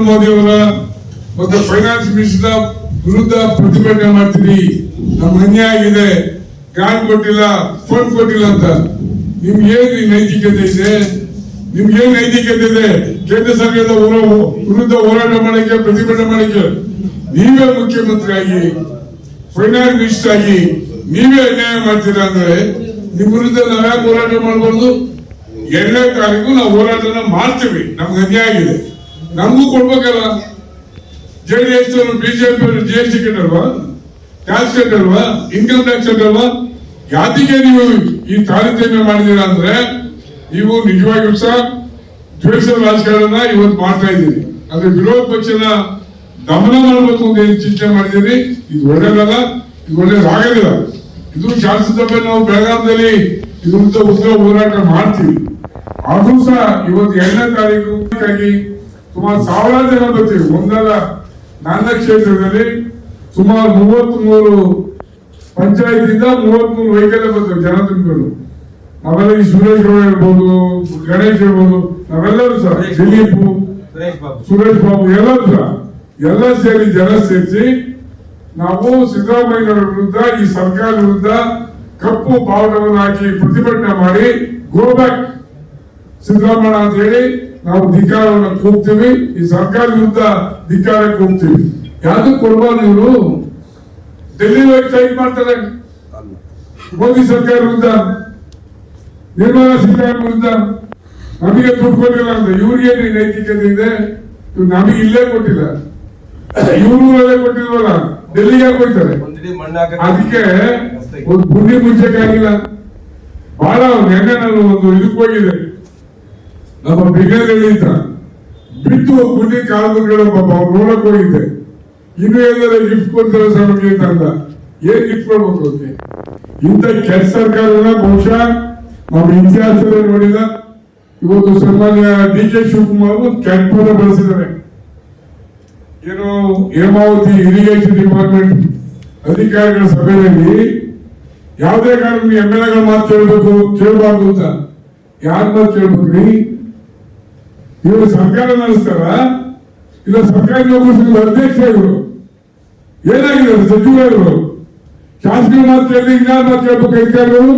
ಮೋದಿ ಅವರ ಮತ್ತು finance minister ವಿರುದ್ಧ ಪ್ರತಿಭಟನೆ ಮಾಡ್ತೀರಿ. ನಮ್ಗೆ ಅನ್ಯಾಯ ಆಗಿದೆ, ಗ್ರಾಂಟ್ ಕೊಟ್ಟಿಲ್ಲ, ಫಂಡ್ ಕೊಟ್ಟಿಲ್ಲ ಅಂತ. ನಿಮ್ಗೆ ಏನ್ ನೈತಿಕತೆ ಇದೆ? ನಿಮ್ಗೆ ಏನ್ ನೈತಿಕತೆ ಇದೆ? ಕೇಂದ್ರ ಸರ್ಕಾರದ ವಿರುದ್ಧ ಹೋರಾಟ ಮಾಡಕ್ಕೆ, ಪ್ರತಿಭಟನೆ ಮಾಡಕ್ಕೆ ನೀವೇ ಮುಖ್ಯಮಂತ್ರಿ ಆಗಿ, ಫೈನಾನ್ಸ್ ಮಿನಿಸ್ಟರ್ ಆಗಿ ನೀವೇ ಅನ್ಯಾಯ ಮಾಡ್ತೀರಾ ಅಂದ್ರೆ ನಿಮ್ ವಿರುದ್ಧ ನಾವ್ಯಾಕೆ ಹೋರಾಟ ಮಾಡಬಾರ್ದು? 2ನೇ ತಾರೀಕು ನಾವು ಹೋರಾಟನ ಮಾಡ್ತೀವಿ. ನಮ್ಗೆ ಅನ್ಯಾಯ ಆಗಿದೆ, ನಮಗೂ ಕೊಡ್ಬೇಕಲ್ಲ. ಜೆಡಿಎಸ್ ಅವರು ಬಿಜೆಪಿ ಅವರು GST ಕಟ್ಟಲ್ವಾ? ಟ್ಯಾಕ್ಸ್ ಕಟ್ಟಲ್ವಾ? ಇನ್ಕಮ್ ಟ್ಯಾಕ್ಸ್ ಕಟ್ಟಲ್ವಾ? ಯಾತಿಗೆ ನೀವು ಈ ತಾರತಮ್ಯ ಮಾಡಿದೀರಾ ಅಂದ್ರೆ ನೀವು ನಿಜವಾಗಿಯೂ ಸಹ ದ್ವೇಷ ರಾಜಕಾರಣ ಇವತ್ತು ಮಾಡ್ತಾ ಇದ್ದೀರಿ. ಅಂದ್ರೆ ವಿರೋಧ ಪಕ್ಷನ ದಮನ ಮಾಡಬೇಕು ಅಂತ ಏನು ಚಿಂತನೆ ಮಾಡಿದ್ದೀರಿ. ಇದು ಒಳ್ಳೇದಲ್ಲ, ಇದು ಒಳ್ಳೇದಾಗೋದಿಲ್ಲ. ಇದು ಶಾಸಕಸಭೆ ನಾವು ಬೆಳಗಾವಿಯಲ್ಲಿ ಇದ್ರ ಉಗ್ರ ಹೋರಾಟ ಮಾಡ್ತೀವಿ. ಅದು ಸಹ ಇವತ್ತು 2ನೇ ತಾರೀಕು ಸುಮಾರು 1000 ಜನ ಬರ್ತೀವಿ. ಒಂದಲ್ಲ, ನನ್ನ ಕ್ಷೇತ್ರದಲ್ಲಿ ಸುಮಾರು 33 ಪಂಚಾಯತಿಂದ 33 ವೆಹಿಕಲ್ ಬರ್ತವೆ, ಜನ ತುಂಬಿಕೊಂಡು. ನಾವೆಲ್ಲ ಈ ಸುರೇಶ್ ಗೌಡ ಇರ್ಬೋದು, ಗಣೇಶ್ ಇರ್ಬೋದು, ನಾವೆಲ್ಲರೂ ಸಹ ದಿಲೀಪ್, ಸುರೇಶ್ ಬಾಬು ಎಲ್ಲರೂ ಸಹ ಎಲ್ಲ ಸೇರಿ ಜನ ಸೇರಿಸಿ ನಾವು ಸಿದ್ದರಾಮಯ್ಯ ವಿರುದ್ಧ, ಈ ಸರ್ಕಾರ ವಿರುದ್ಧ ಕಪ್ಪು ಬಾವುಟವನ್ನು ಹಾಕಿ ಪ್ರತಿಭಟನೆ ಮಾಡಿ ಗೋ ಬ್ಯಾಕ್ ಸಿದ್ದರಾಮಯ್ಯ ಅಂತ ಹೇಳಿ ನಾವು ಧಿಕ್ಕಾರವನ್ನು ಕೂಗ್ತೀವಿ. ಈ ಸರ್ಕಾರ ವಿರುದ್ಧ ಧಿಕ್ಕಾರಕ್ಕೆ ಹೋಗ್ತೀವಿ. ಯಾವ್ದು ಕೊಡ್ಬಾರ್ದು. ಇವರು ಡೆಲ್ಲಿ ಹೋಗಿ ಸ್ಟ್ರೈಕ್ ಮಾಡ್ತಾರೆ ಮೋದಿ ಸರ್ಕಾರ ವಿರುದ್ಧ, ನಿರ್ಮಲಾ ಸೀತಾರಾಮನ್ ವಿರುದ್ಧ. ನಮಗೆ ದುಡ್ಡು ಕೊಟ್ಟಿಲ್ಲ ಅಂದ್ರೆ ಇವ್ರಿಗೇನು ನೈತಿಕತೆ ಇದೆ? ನಮಗೆ ಇಲ್ಲೇ ಕೊಟ್ಟಿಲ್ಲ, ಇವ್ರೂರಲ್ಲೇ ಕೊಟ್ಟಿಲ್ವಲ್ಲ, ಡೆಲ್ಲಿಗೆ ಹೋಗ್ತಾರೆ. ಅದಕ್ಕೆ ಒಂದು ಪುಣ್ಯ ಮುಂಚೆಕಾಗಿಲ್ಲ. ಬಹಳ ನೆನ್ನೆ ನಾನು ಒಂದು ಇದಕ್ಕೆ ಹೋಗಿದೆ, ನಮ್ಮ ಬಿಗದಲ್ಲಿ ಬಿಟ್ಟು ಪುಣ್ಯ ಕಾಲಗಳು ಪಾಪ ಅವ್ರು ನೋಡಕ್ ಹೋಗಿದ್ದೆ. ಇನ್ನು ಎಲ್ಲರ ಗಿಫ್ಟ್ ಕೊಡ್ತಾರೆ ಸರ್ ನಮಗೆ ಅಂತ. ಏನ್ ಗಿಫ್ಟ್ ಕೊಡ್ಬೇಕು ಅವ್ರಿಗೆ? ಇಂಥ ಕೆಟ್ಟ ಸರ್ಕಾರನ ಬಹುಶಃ ನಮ್ಮ ಇತಿಹಾಸದಲ್ಲಿ ನೋಡಿಲ್ಲ. ಇವತ್ತು ಸನ್ಮಾನ್ಯ DK ಶಿವಕುಮಾರ್ ಕೆಟ್ಟ ಪದ ಬಳಸಿದ್ದಾರೆ. ಏನು ಹೇಮಾವತಿ ಇರಿಗೇಷನ್ ಡಿಪಾರ್ಟ್ಮೆಂಟ್ ಅಧಿಕಾರಿಗಳ ಸಭೆಯಲ್ಲಿ ಯಾವುದೇ ಕಾರಣ MLAಗಳ ಮಾತು ಕೇಳಬೇಕು, ಕೇಳಬಾರ್ದು ಅಂತ. ಯಾರ ಮಾತು ಕೇಳ್ಬೇಕ್ರಿ? ಇವರು ಸರ್ಕಾರ ನಡೆಸ್ತಾರ, ಇಲ್ಲ ಸರ್ಕಾರಿ ನೌಕರರ ಅಧ್ಯಕ್ಷ ಇವರು. ಏನಾಗಿದೆ ಸಚಿವರು? ಶಾಸಕರ ಮಾತು ಕೇಳಿ ಇನ್ಯಾರ ಮಾತು ಕೇಳ್ಬೇಕು ಅಧಿಕಾರಿಗಳು?